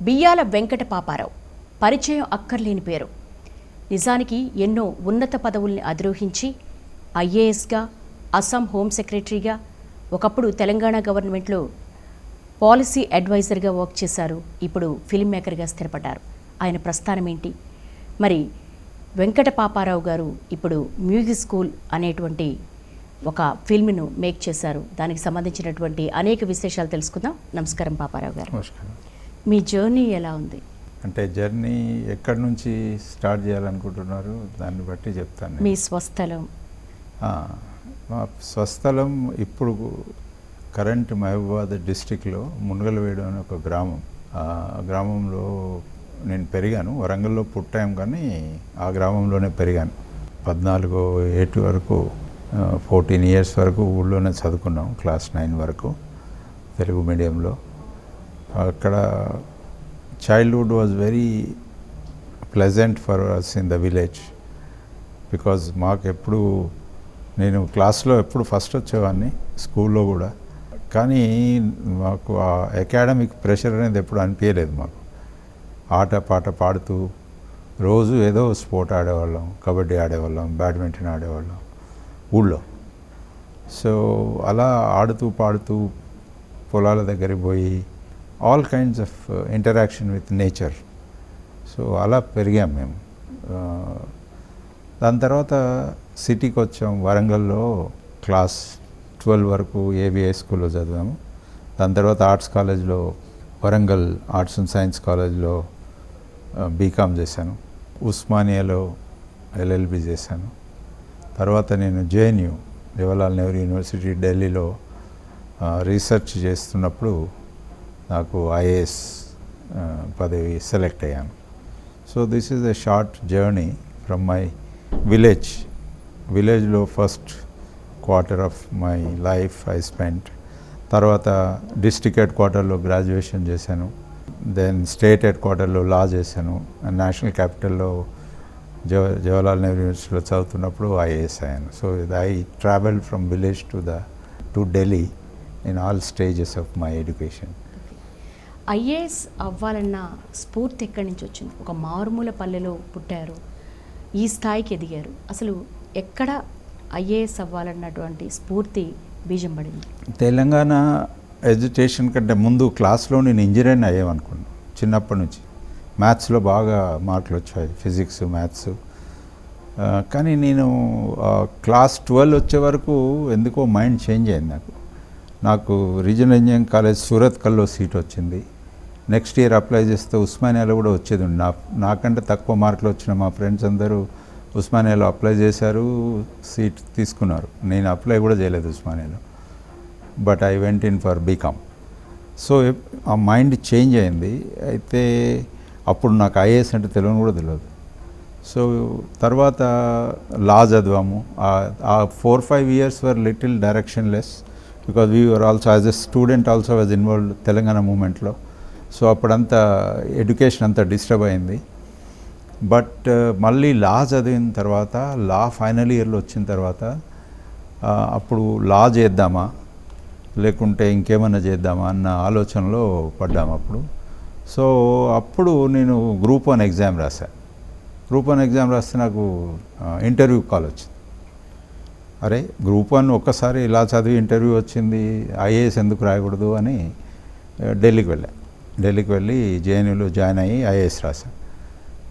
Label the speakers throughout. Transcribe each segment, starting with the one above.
Speaker 1: బియ్యాల వెంకట పాపారావు పరిచయం అక్కర్లేని పేరు. నిజానికి ఎన్నో ఉన్నత పదవుల్ని అధిరోహించి ఐఏఎస్గా, అస్సాం హోమ్ సెక్రటరీగా, ఒకప్పుడు తెలంగాణ గవర్నమెంట్లో పాలసీ అడ్వైజర్గా వర్క్ చేశారు. ఇప్పుడు ఫిల్మ్ మేకర్గా స్థిరపడ్డారు. ఆయన ప్రస్థానం ఏంటి? మరి వెంకట పాపారావు గారు ఇప్పుడు మ్యూజిక్ స్కూల్ అనేటువంటి ఒక ఫిల్మ్ను మేక్ చేశారు. దానికి సంబంధించినటువంటి అనేక విశేషాలు తెలుసుకుందాం. నమస్కారం పాపారావు గారు.
Speaker 2: నమస్కారం.
Speaker 1: మీ జర్నీ ఎలా ఉంది?
Speaker 2: అంటే జర్నీ ఎక్కడి నుంచి స్టార్ట్ చేయాలనుకుంటున్నారు దాన్ని బట్టి చెప్తాను.
Speaker 1: మీ స్వస్థలం?
Speaker 2: మా స్వస్థలం ఇప్పుడు కరెంట్ మహబూబాబాద్ డిస్టిక్లో మునగలవేడు అనే ఒక గ్రామం. ఆ గ్రామంలో నేను పెరిగాను. వరంగల్లో పుట్టాం కానీ ఆ గ్రామంలోనే పెరిగాను. 14 ఏటి వరకు 14 ఇయర్స్ వరకు ఊళ్ళోనే చదువుకున్నాం. క్లాస్ 9 వరకు తెలుగు మీడియంలో. అక్కడ childhood was very pleasant for us in the village. Because మాకు ఎప్పుడు నేను క్లాస్లో ఎప్పుడు ఫస్ట్ వచ్చేవాడిని, స్కూల్లో కూడా. కానీ మాకు ఆ అకాడమిక్ ప్రెషర్ అనేది ఎప్పుడు అనిపించలేదు మాకు. ఆట పాట పాడుతూ రోజు ఏదో స్పోర్ట్ ఆడేవాళ్ళం. కబడ్డీ ఆడేవాళ్ళం, బ్యాడ్మింటన్ ఆడేవాళ్ళం ఊళ్ళో. సో అలా ఆడుతూ పాడుతూ పొలాల దగ్గరికి పోయి all kinds of interaction with nature. So అలా పెరిగాం మేము. దాని తర్వాత సిటీకి వచ్చాం. వరంగల్లో క్లాస్ 12 వరకు ఏబిఐ స్కూల్లో చదివాము. దాని తర్వాత ఆర్ట్స్ కాలేజ్లో, వరంగల్ ఆర్ట్స్ అండ్ సైన్స్ కాలేజ్లో బీకామ్ చేశాను. ఉస్మానియాలో ఎల్ఎల్బి చేశాను. తర్వాత నేను జేఎన్యూ, జవహర్లాల్ నెహ్రూ యూనివర్సిటీ ఢిల్లీలో రీసెర్చ్ చేస్తున్నప్పుడు నాకు ఐఏఎస్ పదవి సెలెక్ట్ అయ్యాను. So this is a short journey from my విలేజ్లో first quarter of my life I spent. తర్వాత డిస్ట్రిక్ట్ హెడ్ క్వార్టర్లో గ్రాడ్యుయేషన్ చేశాను. దెన్ స్టేట్ హెడ్ క్వార్టర్లో లా చేశాను. నేషనల్ క్యాపిటల్లో జవహర్లాల్ నెహ్రూ యూనివర్సిటీలో చదువుతున్నప్పుడు ఐఏఎస్ అయ్యాను. So I travelled from village to Delhi in all stages of my education.
Speaker 1: IAS అవ్వాలన్న స్ఫూర్తి ఎక్కడి నుంచి వచ్చింది? ఒక మారుమూల పల్లెలో పుట్టారు, ఈ స్థాయికి ఎదిగారు. అసలు ఎక్కడ ఐఏఎస్ అవ్వాలన్నటువంటి స్ఫూర్తి బీజం పడింది?
Speaker 2: తెలంగాణ ఎడ్యుకేషన్ కంటే ముందు క్లాస్లో నేను ఇంజనీరింగ్ అయ్యామనుకున్నాను. చిన్నప్పటి నుంచి మ్యాథ్స్లో బాగా మార్కులు వచ్చాయి, ఫిజిక్స్, మ్యాథ్స్. కానీ నేను క్లాస్ 12 వచ్చే వరకు ఎందుకో మైండ్ చేంజ్ అయింది నాకు రీజనల్ ఇంజనీరింగ్ కాలేజ్ సూరత్ కల్లో సీట్ వచ్చింది. నెక్స్ట్ ఇయర్ అప్లై చేస్తే ఉస్మానియాలో కూడా వచ్చేది. నాకంటే తక్కువ మార్కులు వచ్చిన మా ఫ్రెండ్స్ అందరూ ఉస్మానియాలో అప్లై చేశారు, సీట్ తీసుకున్నారు. నేను అప్లై కూడా చేయలేదు ఉస్మానియాలో. But I went in for B Com. So ఆ మైండ్ చేంజ్ అయింది. అయితే అప్పుడు నాకు ఐఏఎస్ అంటే తెలియని కూడా తెలియదు. సో తర్వాత లా చదివాము. ఆ 4-5 years were little directionless because we were also as a student also was involved Telangana మూమెంట్లో. సో అప్పుడంతా ఎడ్యుకేషన్ అంతా డిస్టర్బ్ అయింది. బట్ మళ్ళీ లా చదివిన తర్వాత, లా ఫైనల్ ఇయర్లో వచ్చిన తర్వాత అప్పుడు లా చేద్దామా లేకుంటే ఇంకేమైనా చేద్దామా అన్న ఆలోచనలో పడ్డాము అప్పుడు. సో అప్పుడు నేను గ్రూప్ 1 ఎగ్జామ్ రాశాను. గ్రూప్ 1 ఎగ్జామ్ రాస్తే నాకు ఇంటర్వ్యూ కాల్ వచ్చింది. అరే గ్రూప్ 1 ఒక్కసారి ఇలా చదివి ఇంటర్వ్యూ వచ్చింది, ఐఏఎస్ ఎందుకు రాయకూడదు అని ఢిల్లీకి వెళ్ళి జేఎన్యూలో జాయిన్ అయ్యి ఐఏఎస్ రాశాను.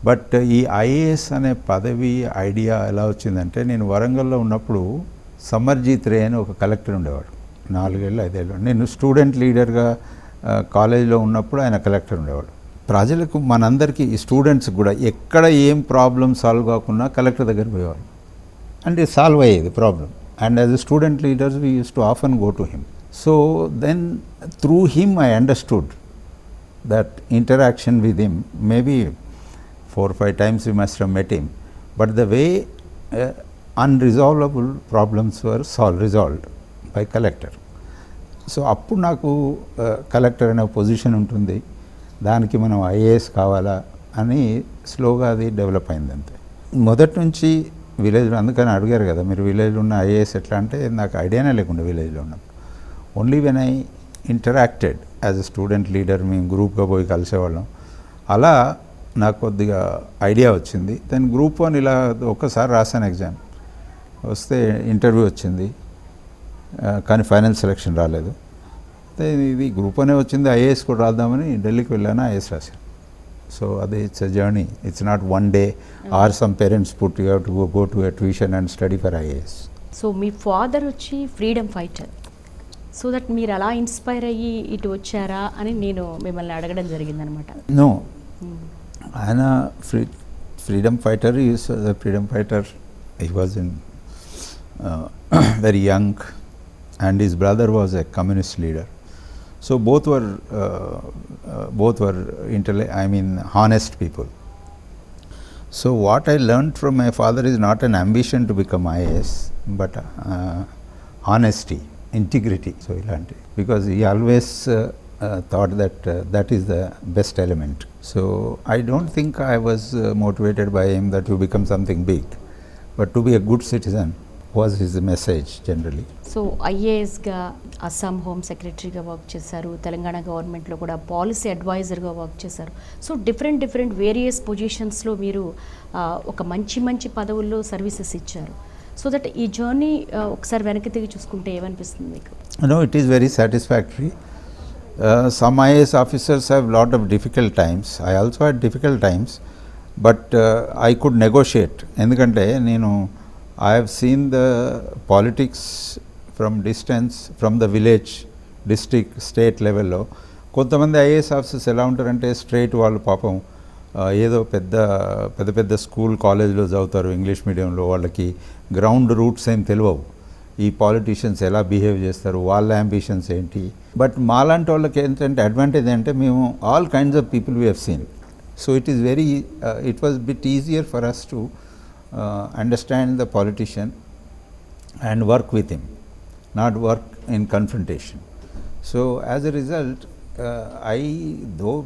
Speaker 2: బట్ ఈ ఐఏఎస్ అనే పదవి ఐడియా ఎలా వచ్చిందంటే, నేను వరంగల్లో ఉన్నప్పుడు సమర్జీత్ రే అని ఒక కలెక్టర్ ఉండేవాడు. 4 ఏళ్ళు 5 ఏళ్ళు నేను స్టూడెంట్ లీడర్గా కాలేజీలో ఉన్నప్పుడు ఆయన కలెక్టర్ ఉండేవాడు. ప్రజలకు, మనందరికీ, ఈ స్టూడెంట్స్ కూడా ఎక్కడ ఏం ప్రాబ్లం సాల్వ్ కాకుండా కలెక్టర్ దగ్గర పోయేవాళ్ళు. అంటే సాల్వ్ అయ్యేది problem. And as a student leaders we use to often go to him. So then through him I understood that interaction with him, maybe 4-5 times we must have met him, but the way unresolvable problems were resolved by collector. So అప్పుడు నాకు collector అనే position ఉంటుంది, దానికి మనం IAS కావాలా అని స్లోగా అది డెవలప్ అయింది. అంతే. మొదటి నుంచి విలేజ్లో, అందుకని అడిగారు కదా మీరు విలేజ్లో ఉన్న ఐఏఎస్ ఎట్లా అంటే, నాకు ఐడియానే లేకుండా విలేజ్లో ఉన్నప్పుడు. Only when I interacted as a student leader, మేము గ్రూప్గా పోయి కలిసేవాళ్ళం. అలా నాకు కొద్దిగా ఐడియా వచ్చింది. దెన్ గ్రూప్ 1 ఇలా ఒక్కసారి రాశాను ఎగ్జామ్, వస్తే ఇంటర్వ్యూ వచ్చింది, కానీ ఫైనల్ సెలెక్షన్ రాలేదు. అయితే ఇది గ్రూప్ 1 వచ్చింది, ఐఏఎస్ కూడా రాద్దామని ఢిల్లీకి వెళ్ళాను, ఐఏఎస్ రాశాను. సో అది it's a journey, it's not one day or some parents put you have to go to a tuition and study for IAS.
Speaker 1: So me father వచ్చి ఫ్రీడమ్ ఫైటర్, సో దట్ మీరు అలా inspire అయ్యి ఇటు వచ్చారా అని నేను మిమ్మల్ని అడగడం జరిగిందనమాట.
Speaker 2: నో, ఆయన freedom fighter, is freedom fighter. He was in very young and his brother was a communist leader. So both were honest people. So what I learned from my father is not an ambition to become IAS, but honesty, integrity. So because he always thought that that is the best element. So I don't think I was motivated by him that you become something big, but to be a good citizen was his message generally.
Speaker 1: So ఐఏఎస్గా Assam home సెక్రటరీగా work చేశారు, తెలంగాణ గవర్నమెంట్లో కూడా policy అడ్వైజర్గా work చేశారు. So different various పొజిషన్స్లో మీరు ఒక మంచి పదవుల్లో సర్వీసెస్ ఇచ్చారు. సో దట్ ఈ జర్నీ ఒకసారి వెనక్కి తిరిగి చూసుకుంటే ఏమనిపిస్తుంది మీకు?
Speaker 2: No, it is very satisfactory. Some IAS officers have lot of difficult times. I also had difficult times, but I could negotiate. ఎందుకంటే నేను I have seen the politics from distance, from the village, district, state level లో. కొంతమంది IAS officers ఎలా ఉంటారంటే straight వాళ్ళు పాపం ఏదో పెద్ద స్కూల్ కాలేజ్లో చదువుతారు ఇంగ్లీష్ మీడియంలో, వాళ్ళకి గ్రౌండ్ రూట్స్ ఏం తెలియవు, ఈ పాలిటీషియన్స్ ఎలా బిహేవ్ చేస్తారు, వాళ్ళ అంబిషన్స్ ఏంటి. బట్ మాలాంటి వాళ్ళకి ఏంటంటే అడ్వాంటేజ్ అంటే మేము all kinds of people we have seen. So it was bit easier for us to understand the politician and work with him, not work in confrontation. So as a result, though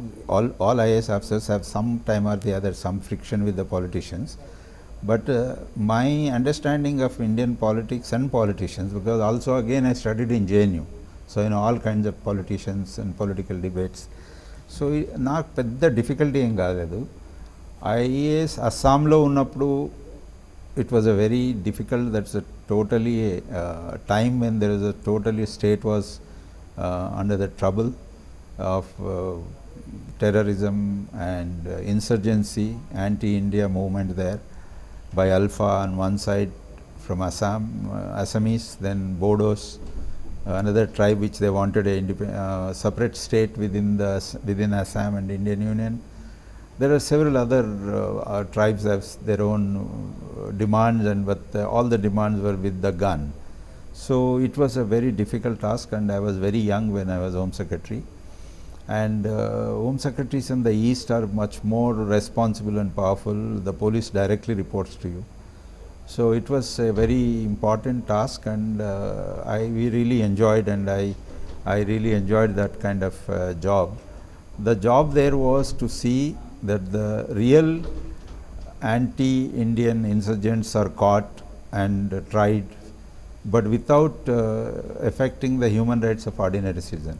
Speaker 2: all IAS officers have some time or the other some friction with the politicians, but my understanding of Indian politics and politicians, because also again I studied in JNU, so you know all kinds of politicians and political debates. So నాకు పెద్ద difficulty ఏం కాలేదు. IAS అస్సాంలో ఉన్నప్పుడు it was a very difficult, that's a totally time when there was a totally state was under the trouble of terrorism and insurgency, anti-India movement there by Alpha on one side from Assam, Assamese, then Bodos, another tribe which they wanted a separate state within Assam and Indian Union. There are several other tribes have their own demands, but all the demands were with the gun. So it was a very difficult task, and I was very young when I was Home Secretary. And Home Secretaries in the East are much more responsible and powerful. The police directly reports to you. So it was a very important task, and we really enjoyed, and I really enjoyed that kind of job. The job there was to see that the real anti-Indian insurgents are caught and tried, but without affecting the human rights of ordinary citizen.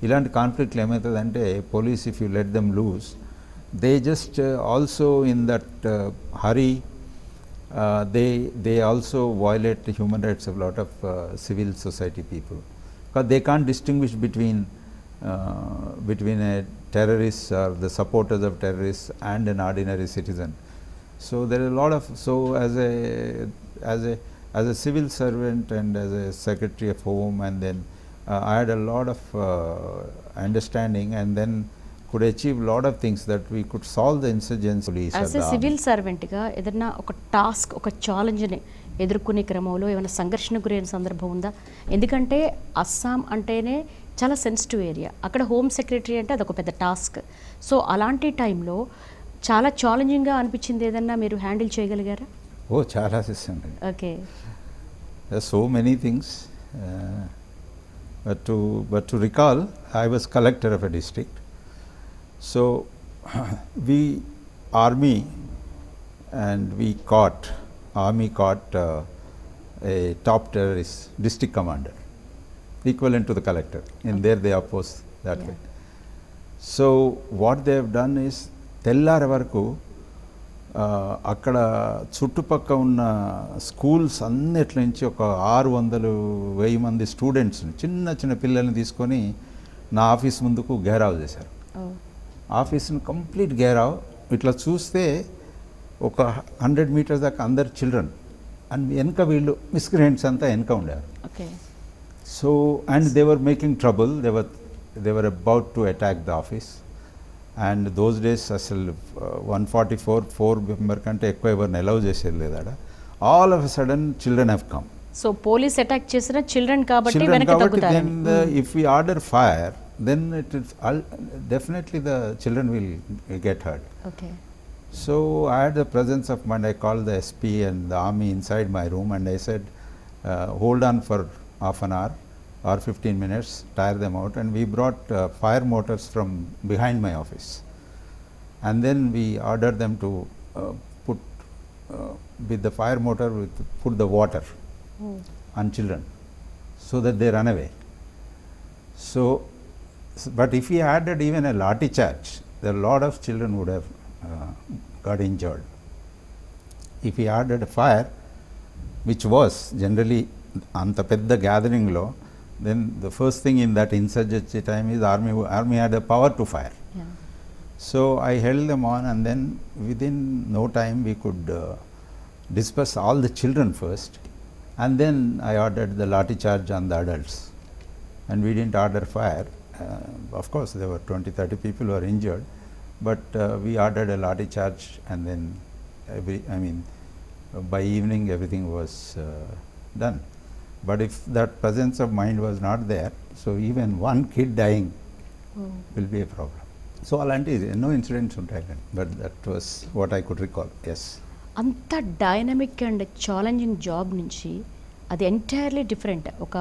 Speaker 2: ఇలాంటి కాన్ఫ్లిక్ట్లు ఏమవుతుందంటే police if you let them loose, they just also in that hurry they also violate the human rights of a lot of civil society people, because they can't distinguish between a terrorist or the supporters of terrorists and an ordinary citizen. So there are a lot of, so as a civil servant and as a secretary of home, and then I had a lot of understanding, and then could achieve a lot of things that we could solve the insurgency.
Speaker 1: As a civil servant గా ఏదైనా ఒక task, ఒక ఛాలెంజ్ని ఎదుర్కొనే క్రమంలో ఏమైనా సంఘర్షణ గురైన సందర్భం ఉందా? ఎందుకంటే అస్సాం అంటేనే చాలా సెన్సిటివ్ ఏరియా, అక్కడ హోమ్ సెక్రటరీ అంటే అదొక పెద్ద టాస్క్. సో అలాంటి టైంలో చాలా ఛాలెంజింగ్గా అనిపించింది ఏదన్నా మీరు హ్యాండిల్ చేయగలిగారా?
Speaker 2: ఓ చాలా చేస్తాను.
Speaker 1: Okay,
Speaker 2: so many things, but to recall, I was collector of a district. So we army caught a top terrorist district commander, equivalent to the collector. In there they oppose that way. So what they have done is తెల్లారి వరకు అక్కడ చుట్టుపక్క ఉన్న schools అన్నిటి నుంచి ఒక 600-1000 మంది స్టూడెంట్స్ని చిన్న చిన్న పిల్లల్ని తీసుకొని నా ఆఫీస్ ముందుకు గేరావ్ చేశారు. ఆఫీస్ని కంప్లీట్ గేరావ్. ఇట్లా చూస్తే ఒక 100 మీటర్స్ దాకా అందరు చిల్డ్రన్ అండ్ వెనక వీళ్ళు మిస్క్రియంట్స్ అంతా వెనక ఉండారు. So and they were making trouble, they were about to attack the office. And those days అసలు 144 మెంబర్ కంటే ఎక్కువ ఎవరిని అలౌ చేసేది లేదు ఆడ. All of a sudden children have come.
Speaker 1: So police attack చేసిన చిల్డ్రన్ కాబట్టి వెనక్కి తగ్గుతారు.
Speaker 2: If we order fire then it is definitely the children will get hurt.
Speaker 1: Okay.
Speaker 2: So I had the presence of mind. I called the SP and the army inside my room and I said, hold on for half an hour or 15 minutes, tire them out, and we brought fire motors from behind my office, and then we ordered them to put with the fire motor put the water on children so that they run away. So but if he added even a lathi charge, a lot of children would have got injured. If he added a fire, which was generally anta pedda gathering lo, then the first thing in that insurgency time is army had the power to fire.
Speaker 1: Yeah.
Speaker 2: So I held them on, and then within no time we could disperse all the children first, and then I ordered the lathi charge on the adults, and we didn't order fire. Of course there were 20-30 people who were injured, but we ordered a lathi charge, and then by evening everything was done. But if that presence of mind was not there, so even one kid dying will be a problem. So alanti no incidents untayi, but that was what I could recall. Yes.
Speaker 1: అంత dynamic and challenging job నుంచి అది entirely different. ఒక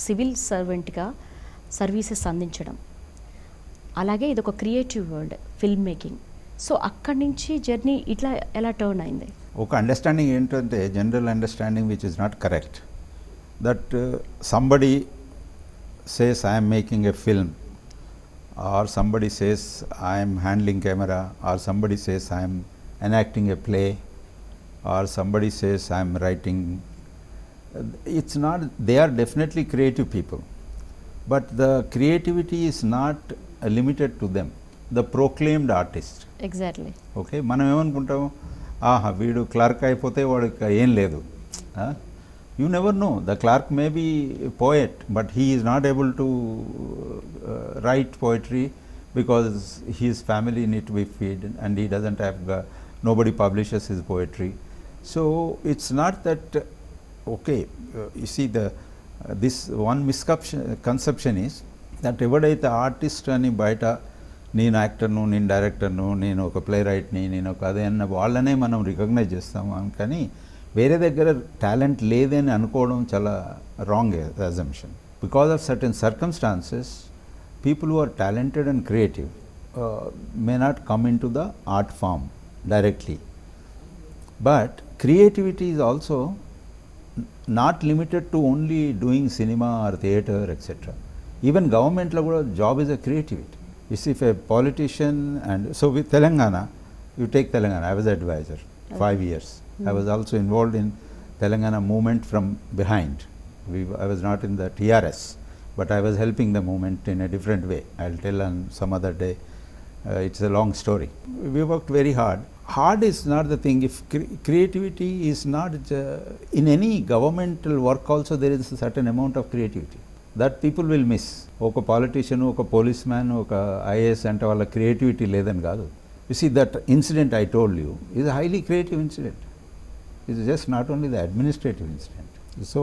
Speaker 1: civil సర్వెంట్గా services అందించడం, అలాగే ఇది ఒక creative world, film making. So అక్కడి నుంచి జర్నీ ఇట్లా ఎలా టర్న్ అయింది?
Speaker 2: ఒక అండర్స్టాండింగ్ ఏంటంటే general understanding which is not correct, that somebody says I'm making a film, or somebody says I'm handling camera, or somebody says I'm enacting a play, or somebody says I'm writing. It's not, they are definitely creative people, but the creativity is not limited to them, the proclaimed artist.
Speaker 1: Exactly.
Speaker 2: Okay, మనం ఏమనుకుంటాము, ఆహా వీడు clerk అయిపోతే వాడికి ఏం లేదు. You never know, the clerk may be a poet, but he is not able to write poetry because his family need to be fed and he doesn't have, nobody publishes his poetry. So it's not that, okay, you see the this one misconception is that ఎవడైతే artist అని బయట నేను యాక్టర్ను, నేను డైరెక్టర్ను, నేను ఒక play రైట్ని, నేను ఒక అదే అన్న వాళ్ళనే మనం రికగ్నైజ్ చేస్తాము. కానీ వేరే దగ్గర టాలెంట్ లేదని అనుకోవడం చాలా wrong assumption. Because of certain circumstances people who are talented and creative may not come into the art form directly. But creativity is also not limited to only doing cinema or theatre etc. Even government lo kuda job is a creativity. You see, if a politician, and so with Telangana, you take Telangana, I was advisor 5 years. I was also involved in Telangana movement from behind. I was not in the TRS, but I was helping the movement in a different way. I'll tell on some other day. It's a long story. We worked very hard. Hard is not the thing. If creativity is not in any governmental work also, there is a certain amount of creativity that people will miss. Oka politician, oka policeman, oka IAS ante valla creativity ledani kaadu. You see, that incident I told you is a highly creative incident. It's just not only the administrative incident. So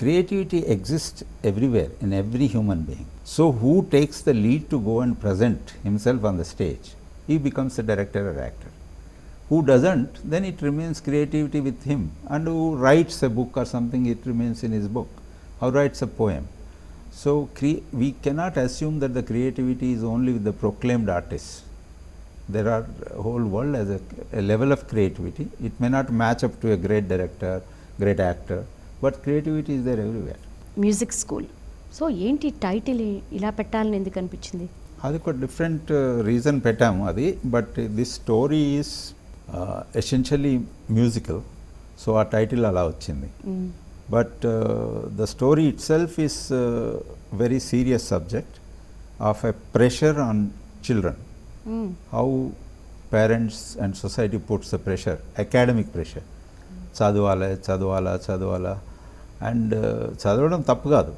Speaker 2: creativity exists everywhere in every human being. So who takes the lead to go and present himself on the stage, he becomes a director or actor. Who doesn't, then it remains creativity with him. And who writes a book or something, it remains in his book. Or writes a poem. So we cannot assume that the creativity is only with the proclaimed artists. There are a whole world as a level of creativity. It may not match up to a great director, great actor, but creativity is there everywhere.
Speaker 1: Music school. So ఏంటి title ఇలా పెట్టాలని ఎందుకు అనిపించింది?
Speaker 2: అది ఒక different reason పెట్టాము అది. But this story is essentially musical, so ఆ టైటిల్ అలా వచ్చింది. But the story itself is very serious subject of a pressure on children. How parents and society puts the pressure, academic pressure. చదవాలా చదవాలా చదవాలా and చదవడం తప్పు కాదు,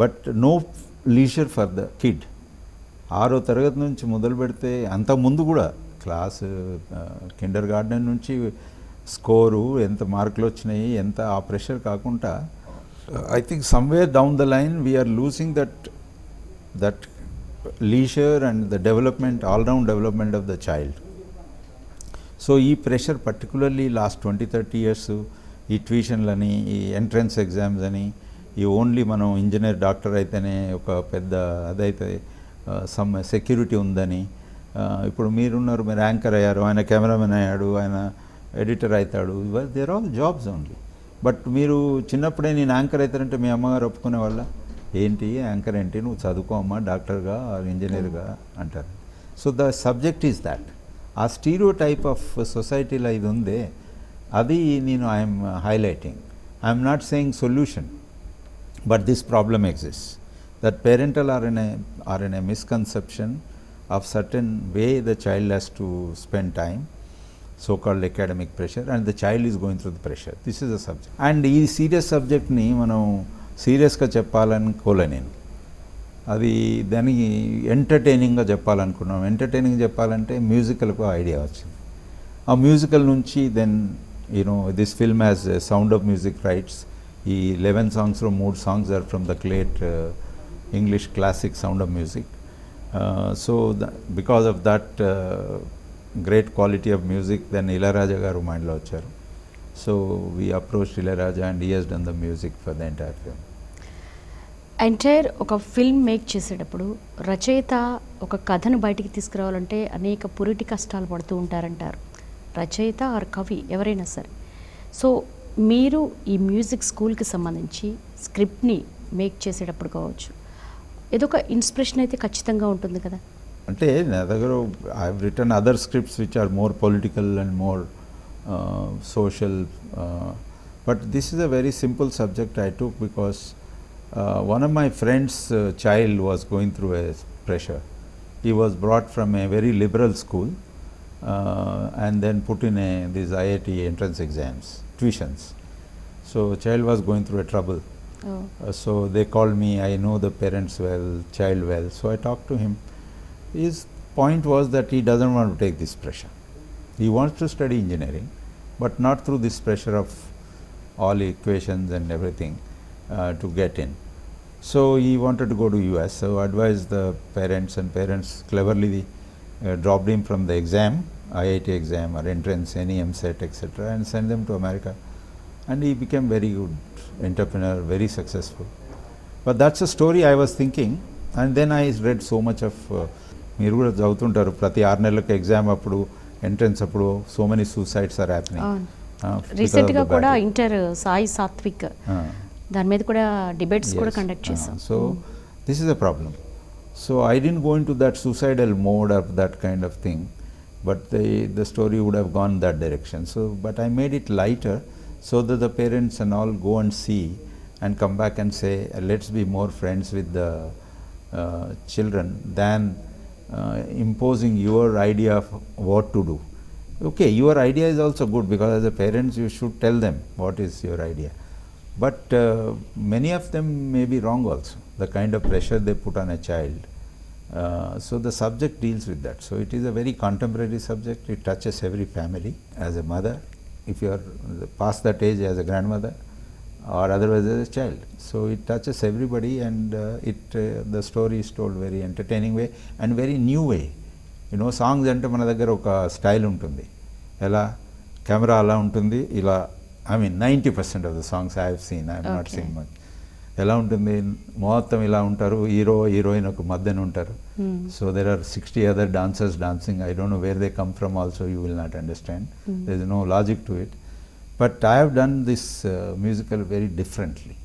Speaker 2: but no leisure for the kid. 6వ తరగతి నుంచి మొదలు పెడితే అంతకుముందు కూడా క్లాసు కిండర్ గార్డెన్ నుంచి స్కోరు ఎంత మార్కులు వచ్చినాయి ఎంత ఆ ప్రెషర్ కాకుండా I think somewhere down the line we are losing that leisure and the development, all round development of the child. So ఈ ప్రెషర్ పర్టికులర్లీ లాస్ట్ 20-30 ఇయర్స్ ఈ ట్యూషన్లని, ఈ ఎంట్రన్స్ ఎగ్జామ్స్ అని, ఈ ఓన్లీ మనం ఇంజనీర్ డాక్టర్ అయితేనే ఒక పెద్ద అదైతే సమ్ సెక్యూరిటీ ఉందని. ఇప్పుడు మీరున్నారు, మీరు యాంకర్ అయ్యారు, ఆయన కెమెరామెన్ అయ్యాడు, ఆయన ఎడిటర్ అవుతాడు, they're all jobs only. But మీరు చిన్నప్పుడే నేను యాంకర్ అవుతారంటే మీ అమ్మగారు ఒప్పుకునే వాళ్ళ? ఏంటి యాంకర్ ఏంటి, నువ్వు చదువుకో అమ్మా డాక్టర్గా ఇంజనీర్గా అంటారు. So the subject is that. ఆ స్టీరియో టైప్ ఆఫ్ సొసైటీలో ఇది ఉందే, అది నేను I'm highlighting. I'm not saying solution, but this problem exist. That parental are in a misconception of certain way the child has to spend time, so-called academic pressure, and the child is going through the pressure. This is the subject. And ఈ serious సబ్జెక్ట్ని మనం సీరియస్గా చెప్పాలనుకోలే నేను. అది దానికి ఎంటర్టైనింగ్గా చెప్పాలనుకున్నాం. Entertaining చెప్పాలంటే మ్యూజికల్కు idea వచ్చింది. ఆ మ్యూజికల్ నుంచి then this film has Sound of Music rights. ఈ 11 సాంగ్స్లో 3 songs are from the great English classic Sound of Music. So because of that great quality of music, then Ilayaraja garu mind lo vacharu. So we approached Ilayaraja and he has done the music for the entire film.
Speaker 1: Entire ఒక film make చేసేటప్పుడు రచయిత ఒక కథను బయటికి తీసుకురావాలంటే అనేక పురిటి కష్టాలు పడుతూ ఉంటారంటారు, రచయిత ఆర్ కవి ఎవరైనా సరే. సో మీరు ఈ మ్యూజిక్ స్కూల్కి సంబంధించి స్క్రిప్ట్ని మేక్ చేసేటప్పుడు కావచ్చు, ఏదో ఒక ఇన్స్పిరేషన్ అయితే ఖచ్చితంగా ఉంటుంది కదా.
Speaker 2: అంటే నా దగ్గర I have written other scripts which are more political and more social, but this is a very simple subject I took because one of my friends' child was going through a pressure. He was brought from a very liberal school and then put in these IIT entrance exams, tuitions. So child was going through a trouble. So they called me, I know the parents well, child well, so I talked to him. His point was that he doesn't want to take this pressure. He wants to study engineering, but not through this pressure of all equations and everything to get in. So he wanted to go to US, so advised the parents, and parents cleverly dropped him from the exam, IIT exam or entrance, any MSET etc., and sent them to America. And he became very good entrepreneur, very successful. But that's a story I was thinking, and then I read so much of మీరు కూడా చదువుతుంటారు ప్రతి 6 నెలలకు exam అప్పుడు, entrance అప్పుడు so many suicides are happening.
Speaker 1: రీసెంట్గా కూడా inter Sai Satvik దాని మీద కూడా డిబేట్స్ కూడా కండక్ట్ చేశాం.
Speaker 2: So this is a problem. So I didn't go in to that suicidal mode of that kind of thing, but the story would have gone that direction. So but I made it lighter so that the parents and all go and see and come back and say, let's be more friends with the children than imposing your idea of what to do. Okay, your idea is also good, because as a parents you should tell them what is your idea, but many of them may be wrong also, the kind of pressure they put on a child. So the subject deals with that. So it is a very contemporary subject. It touches every family. As a mother, if you are past that age, as a grandmother, or otherwise as a child, so it touches everybody, and the story is told very entertaining way and very new way. Songs అంటే మన దగ్గర ఒక style ఉంటుంది, ఎలా camera అలా ఉంటుంది, ఇలా I mean 90% of the songs I have seen, I have not seen much. ఎలా ఉంటుంది, మొత్తం ఇలా ఉంటారు, హీరో హీరోయిన్ ఒక మధ్యన ఉంటారు. So there are 60 other dancers dancing. I don't know where they come from also, you will not understand. There is no logic to it. But I have done this musical very differently.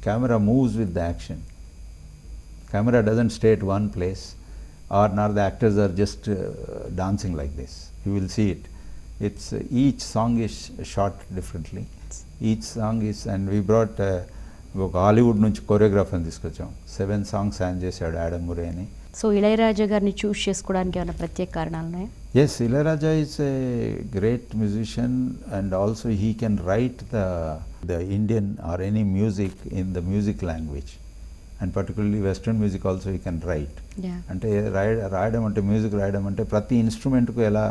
Speaker 2: Camera moves with the action. Camera doesn't stay at one place, or nor the actors are just dancing like this. You will see it. It's each song is shot differently. Each song is, and we brought ఒక Hollywood నుంచి కొరియోగ్రాఫర్ని తీసుకొచ్చాం. 7 songs ఆయన చేశాడు, Adam మురే అని.
Speaker 1: So Ilaiyaraaja గారిని చూస్ చేసుకోవడానికి ఏమైనా ప్రత్యేక కారణాలు ఉన్నాయా?
Speaker 2: Yes, Ilayaraja is a great musician, and also he can write the Indian or any music in the music language, and particularly Western music also he can write. అంటే రాయడం అంటే మ్యూజిక్ రాయడం అంటే ప్రతి ఇన్స్ట్రుమెంట్కు ఎలా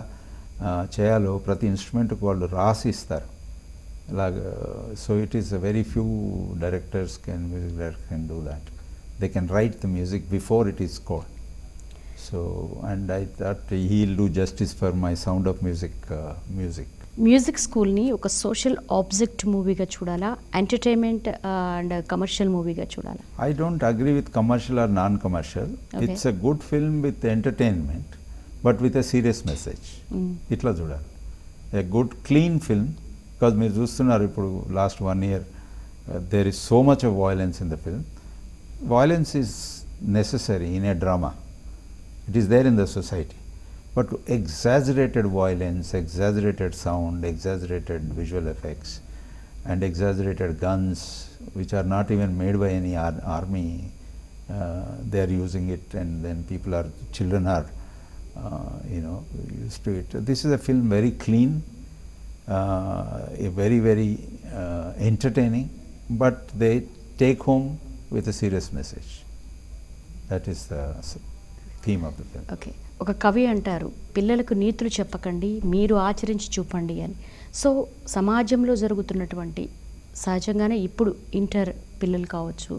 Speaker 2: చేయాలో ప్రతి ఇన్స్ట్రుమెంట్కు వాళ్ళు రాసి ఇస్తారు. So it is a very few directors music directors can do that. They can write the music before it is scored. So, and I thought he'll do justice for my Sound of Music music.
Speaker 1: Music స్కూల్ని ఒక social object మూవీగా చూడాలా, entertainment and commercial మూవీగా చూడాలా?
Speaker 2: I don't agree with commercial or non-commercial. Okay. It's a good film with entertainment, but with a serious message. ఇట్లా చూడాలి. A good clean film, because మీరు చూస్తున్నారు ఇప్పుడు last 1 year there is so much of violence in the film. Violence is necessary in a drama. It is there in the society. But exaggerated violence, exaggerated sound, exaggerated visual effects, and exaggerated guns, which are not even made by any army, they are using it, and then children are, used to it. This is a film very clean, very, very entertaining, but they take home with a serious message. That is the theme of the film.
Speaker 1: Okay. ఒక కవి అంటారు, పిల్లలకు నీతులు చెప్పకండి, మీరు ఆచరించి చూపండి అని. సో సమాజంలో జరుగుతున్నటువంటి సహజంగానే ఇప్పుడు ఇంటర్ పిల్లలు కావచ్చు,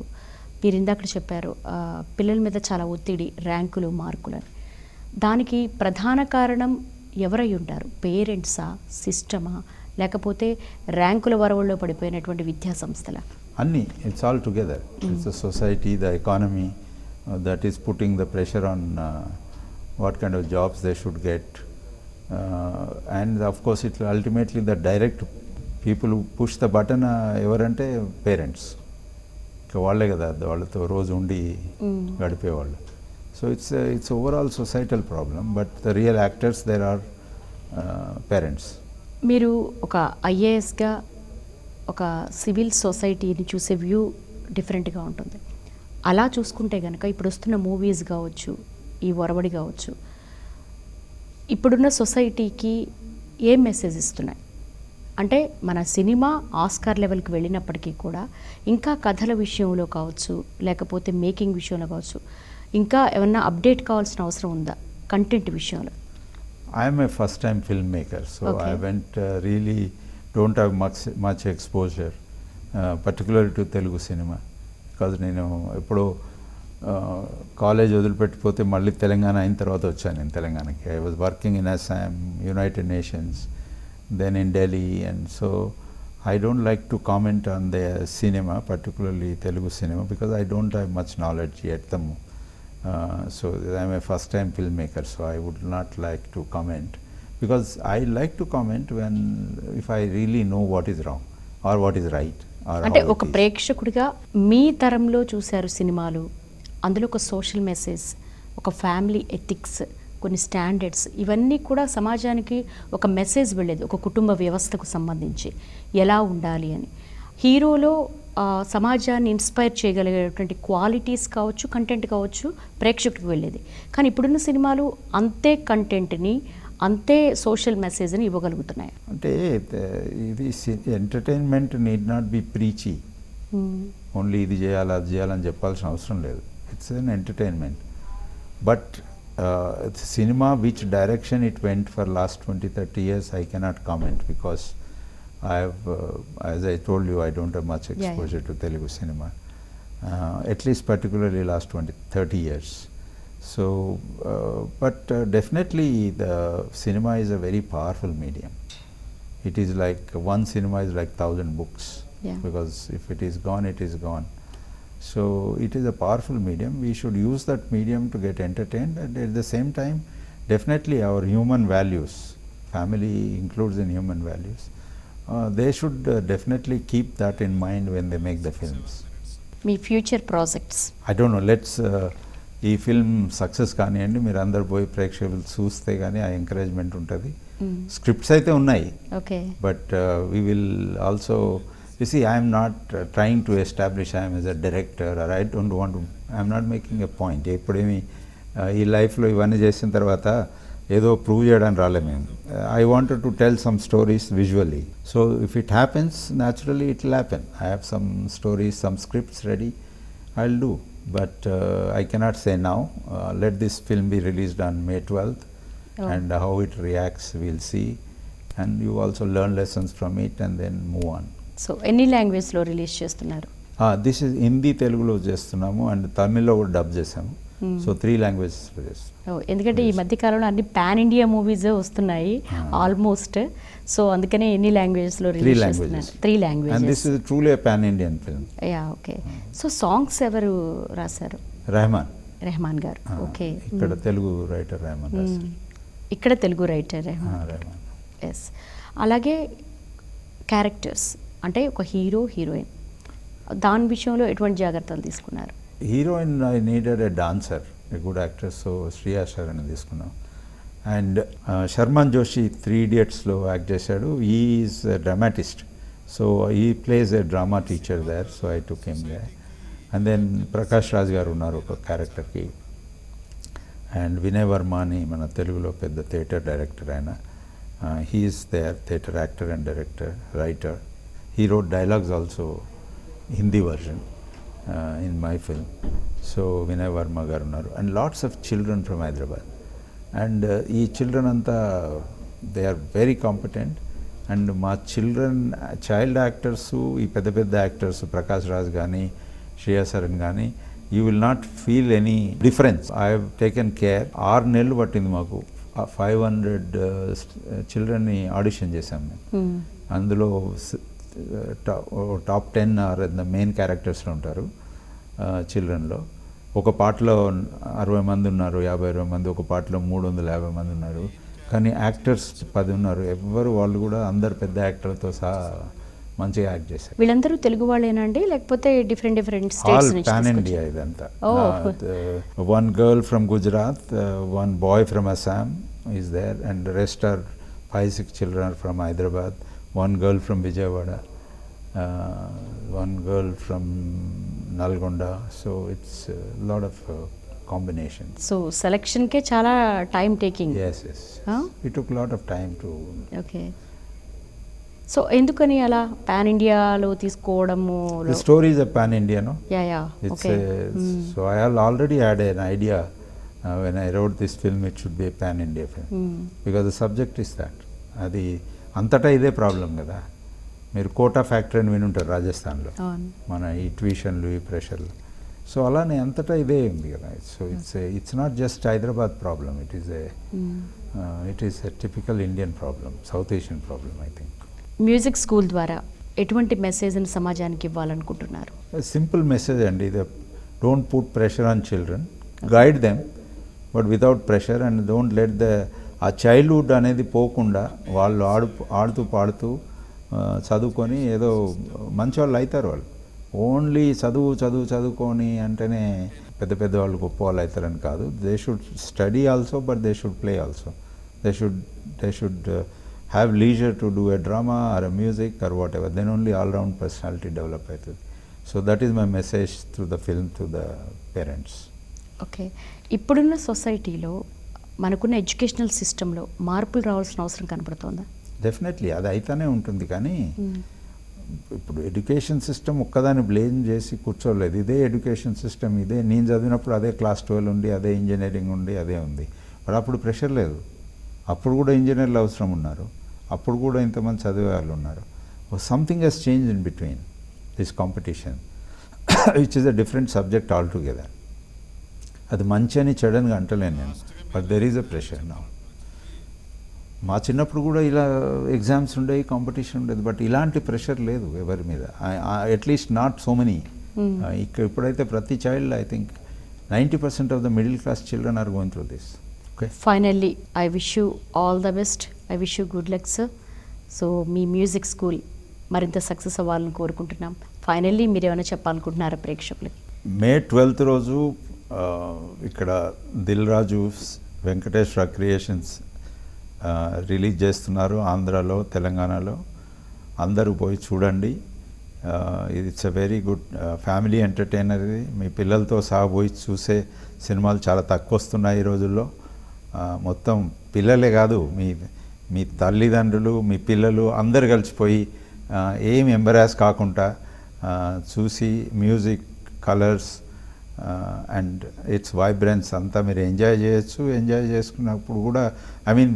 Speaker 1: మీరు ఇందాక చెప్పారు పిల్లల మీద చాలా ఒత్తిడి, ర్యాంకులు, మార్కులు అని. దానికి ప్రధాన కారణం ఎవరై ఉంటారు? పేరెంట్సా, సిస్టమా, లేకపోతే ర్యాంకుల వరవల్లో పడిపోయినటువంటి విద్యా సంస్థల?
Speaker 2: అన్నీ, it's all together. It's the society, the economy that is putting the pressure on what kind of jobs they should get, and of course it ultimately the direct people who push the button evarante parents. వాళ్ళే కదా వాళ్ళతో రోజు ఉండి గడిపేవాళ్ళు. So it's overall societal problem, but the real actors their are parents.
Speaker 1: మీరు ఒక ఐఏఎస్గా ఒక civil సొసైటీని చూసే వ్యూ డిఫరెంట్గా ఉంటుంది. అలా చూసుకుంటే కనుక ఇప్పుడు వస్తున్న మూవీస్ కావచ్చు, ఈ ఒరవడి కావచ్చు, ఇప్పుడున్న సొసైటీకి ఏం మెసేజ్ ఇస్తున్నాయి అంటే, మన సినిమా ఆస్కార్ లెవెల్కి వెళ్ళినప్పటికీ కూడా ఇంకా కథల విషయంలో కావచ్చు, లేకపోతే మేకింగ్ విషయంలో కావచ్చు, ఇంకా ఏమన్నా అప్డేట్ కావాల్సిన అవసరం ఉందా కంటెంట్ విషయంలో?
Speaker 2: I'm a first time film maker, so I went really don't have much exposure particular to Telugu cinema. Because నేను ఎప్పుడో కాలేజ్ వదిలిపెట్టిపోతే మళ్ళీ తెలంగాణ అయిన తర్వాత వచ్చాను నేను తెలంగాణకి. I was working in Assam, United Nations, then in Delhi, and so I don't like to comment on the cinema, particularly Telugu cinema, because I don't have much knowledge at the moment. So I am a first time filmmaker, so I would not like to comment, because I like to comment when if I really know what is wrong or what is right.
Speaker 1: అంటే ఒక ప్రేక్షకుడిగా మీ తరంలో చూశారు సినిమాలు, అందులో ఒక social message, ఒక family ethics, కొన్ని standards, ఇవన్నీ కూడా సమాజానికి ఒక మెసేజ్ వెళ్ళేది, ఒక కుటుంబ వ్యవస్థకు సంబంధించి ఎలా ఉండాలి అని. హీరోలో సమాజాన్ని ఇన్స్పైర్ చేయగలిగేటువంటి క్వాలిటీస్ కావచ్చు, కంటెంట్ కావచ్చు, ప్రేక్షకుడికి వెళ్ళేది. కానీ ఇప్పుడున్న సినిమాలు అంతే కంటెంట్ని, అంతే సోషల్ మెసేజ్ని ఇవ్వగలుగుతున్నాయి.
Speaker 2: అంటే ఇది entertainment need not be preachy, only ఇది చేయాలి అది చేయాలని చెప్పాల్సిన అవసరం లేదు. It's an entertainment. But cinema which direction it went for last 20-30 years I cannot comment, because I have, as I told you, I don't have much exposure to Telugu cinema, at least particularly last 20-30 years. So, but definitely the cinema is a very powerful medium. It is like one cinema is like 1,000 books, because if it is gone, it is gone. So it is a powerful medium. We should use that medium to get entertained, and at the same time, definitely our human values, family includes in human values. They should definitely keep that in mind when they make the films.
Speaker 1: Me future projects?
Speaker 2: I don't know, let's ఈ film success కానివ్వండి, మీరు అందరు పోయి ప్రేక్షకులు చూస్తే కానీ ఆ encouragement ఉంటుంది. స్క్రిప్ట్స్ అయితే ఉన్నాయి,
Speaker 1: okay,
Speaker 2: but we will also you see I'm not trying to establish I'm as a director or I don't want, I'm not making a point. ఎప్పుడేమి ఈ లైఫ్లో ఇవన్నీ చేసిన తర్వాత ఏదో ప్రూవ్ చేయడానికి రాలే మేము. I wanted to tell some stories visually. So if it happens naturally it will happen. I have some stories, some scripts ready, I will do. But I cannot say now. Let this film be released on May 12th, and how it reacts we'll see, and you also learn lessons from it and then move on.
Speaker 1: So any language lo release చేస్తున్నారు?
Speaker 2: This is Hindi, Telugulo చేస్తున్నాము, and Tamillo కూడా dub చేసాము. So 3 languages చేస్తాం.
Speaker 1: ఎందుకంటే ఈ మధ్య కాలంలో అన్ని పాన్ ఇండియా మూవీస్ వస్తున్నాయి ఆల్మోస్ట్. సో అందుకనే ఎన్ని లాంగ్వేజెస్ లో రిలీజ్ చేస్తున్నారు? 3 languages.
Speaker 2: And this is truly a pan Indian film.
Speaker 1: Yeah, okay. So songs ఎవరు రాశారు? రెహమాన్ గారు. ఓకే.
Speaker 2: ఇక్కడ తెలుగు రైటర్ రెహమాన్ రాశారు.
Speaker 1: ఇక్కడ తెలుగు రైటర్ రెహమాన్. ఎస్. అలాగే క్యారెక్టర్స్ అంటే ఒక హీరో, హీరోయిన్, దాని విషయంలో ఎటువంటి జాగ్రత్తలు తీసుకున్నారు?
Speaker 2: Heroine I needed a dancer, a good actress, so Shriya Saran తీసుకున్నాం. అండ్ శర్మన్ జోషి 3 Idiotsలో యాక్ట్ చేశాడు. He is a dramatist, so he plays a drama teacher there, so I took him there. And then Prakash Raj garu ఉన్నారు ఒక క్యారెక్టర్కి. అండ్ వినయ్ వర్మ అని మన తెలుగులో పెద్ద థియేటర్ డైరెక్టర్ ఆయన, he is there, theatre actor and director, writer. He wrote dialogues also, Hindi version in my film. So Vinay Varma garu unnaru, and lots of children from Hyderabad, and ee children anta they are very competent, and ma child actors ee pedda actors Prakash Raj gani Shriya Saran gani, you will not feel any difference. I have taken care. 6 నెలలు పట్టింది మాకు 500 children ni audition chesam మేము. అందులో top 10 are the main క్యారెక్టర్స్లో ఉంటారు చిల్డ్రన్లో. ఒక పాటలో 60 మంది ఉన్నారు, 50-60 మంది, ఒక పాటలో 350 మంది ఉన్నారు, కానీ యాక్టర్స్ 10 ఉన్నారు. ఎవరు వాళ్ళు కూడా అందరు పెద్ద యాక్టర్లతో సహా మంచిగా యాక్ట్ చేశారు.
Speaker 1: వీళ్ళందరూ తెలుగు వాళ్ళేనండి లేకపోతే డిఫరెంట్ స్టేట్స్ నుంచి?
Speaker 2: పాన్ ఇండియా ఇదంతా. One girl from Gujarat, one boy from Assam is there, and rest are 5-6 children from Hyderabad, one girl from Vijayawada, one girl from Nalgonda, so it's a lot of combinations.
Speaker 1: So selection ke chala time taking?
Speaker 2: Yes. It took a lot of time to.
Speaker 1: Okay. So endukani ala pan India lo teesukovadamu?
Speaker 2: The story is a pan India, no?
Speaker 1: Yeah.
Speaker 2: It's
Speaker 1: okay.
Speaker 2: So I already had an idea when I wrote this film. It should be a pan India film because the subject is that. Adi అంతటా ఇదే problem కదా. మీరు quota factory అని విని ఉంటారు రాజస్థాన్లో, మన ఈ ట్యూషన్లు, ఈ ప్రెషర్లు. సో అలానే అంతటా ఇదే ఉంది కదా. So it's not just Hyderabad problem, it is a typical Indian problem, south Asian problem I think.
Speaker 1: Music school ద్వారా ఎటువంటి మెసేజ్ని సమాజానికి ఇవ్వాలనుకుంటున్నారు?
Speaker 2: సింపుల్ మెసేజ్ అండి, don't put pressure on children, guide them but without pressure, and don't let ఆ childhood అనేది పోకుండా వాళ్ళు ఆడుతూ పాడుతూ చదువుకొని ఏదో మంచి వాళ్ళు అవుతారు. వాళ్ళు ఓన్లీ చదువుకొని అంటేనే పెద్ద వాళ్ళు గొప్ప వాళ్ళు అవుతారని కాదు. They should study also, but they should play also. They should have leisure to do a drama or a music or whatever, then only all round personality develop అవుతుంది. So that is my message through the film to the parents.
Speaker 1: Okay. ఇప్పుడున్న సొసైటీలో మనకున్న educational సిస్టంలో మార్పులు రావాల్సిన అవసరం కనపడుతోందా?
Speaker 2: Definitely అది అయితేనే ఉంటుంది, కానీ ఇప్పుడు ఎడ్యుకేషన్ సిస్టమ్ ఒక్కదాన్ని బ్లేమ్ చేసి కూర్చోలేదు. ఇదే ఎడ్యుకేషన్ సిస్టమ్, ఇదే నేను చదివినప్పుడు అదే క్లాస్ 12 ఉండి, అదే ఇంజనీరింగ్ ఉండి, అదే ఉంది. మరి అప్పుడు ప్రెషర్ లేదు, అప్పుడు కూడా ఇంజనీర్లు అవసరం ఉన్నారు, అప్పుడు కూడా ఇంతమంది చదివే వాళ్ళు ఉన్నారు. Something has change in between this competition which is a different subject all together. అది మంచి అని చెడని అంటలేను నేను, but there is a pressure now. మా చిన్నప్పుడు కూడా ఇలా ఎగ్జామ్స్ ఉండేవి, కాంపిటీషన్ ఉండేది, బట్ ఇలాంటి ప్రెషర్ లేదు ఎవరి మీద, అట్లీస్ట్ నాట్ సో మెనీ. ఇప్పుడైతే ప్రతి child, I think 90% of the middle class children are going through this. Okay,
Speaker 1: finally I wish you all the best, I wish you good luck sir. So మీ music school మరింత success అవ్వాలని కోరుకుంటున్నాం. Finally మీరు ఏమైనా చెప్పాలనుకుంటున్నారా ప్రేక్షకులకి?
Speaker 2: మే 12th రోజు ఇక్కడ Dil Raju Venkateswara creations release చేస్తున్నారు ఆంధ్రాలో, తెలంగాణలో. అందరూ పోయి చూడండి. It's a very good family entertainer. ఇది మీ పిల్లలతో సహా పోయి చూసే సినిమాలు చాలా తక్కువ వస్తున్నాయి ఈ రోజుల్లో. మొత్తం పిల్లలే కాదు, మీ తల్లిదండ్రులు, మీ పిల్లలు అందరు కలిసిపోయి ఏం ఎంబరాస్ కాకుండా చూసి music, colours and it's vibrance అంతా మీరు ఎంజాయ్ చేయొచ్చు. ఎంజాయ్ చేసుకున్నప్పుడు కూడా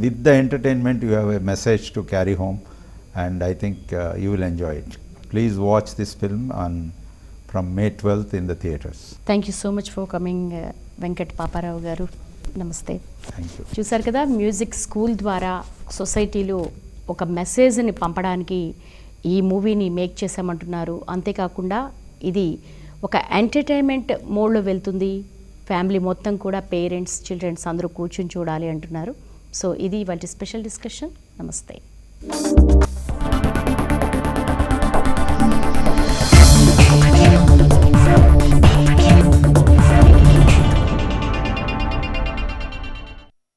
Speaker 2: with the entertainment you have a message to carry home and I think you will enjoy it. Please watch this film from May 12th in the theatres.
Speaker 1: Thank you so much for coming, Venkat Paparao garu. Namaste.
Speaker 2: Thank you.
Speaker 1: చూసారు కదా, music school ద్వారా సొసైటీలో ఒక మెసేజ్ని పంపడానికి ఈ మూవీని make చేసామంటున్నారు. అంతేకాకుండా ఇది ఒక ఎంటర్టైన్మెంట్ మోడ్లో వెళ్తుంది. ఫ్యామిలీ మొత్తం కూడా పేరెంట్స్, చిల్డ్రన్స్ అందరూ కూర్చొని చూడాలి అంటున్నారు. సో ఇది వాటి స్పెషల్ డిస్కషన్. నమస్తే.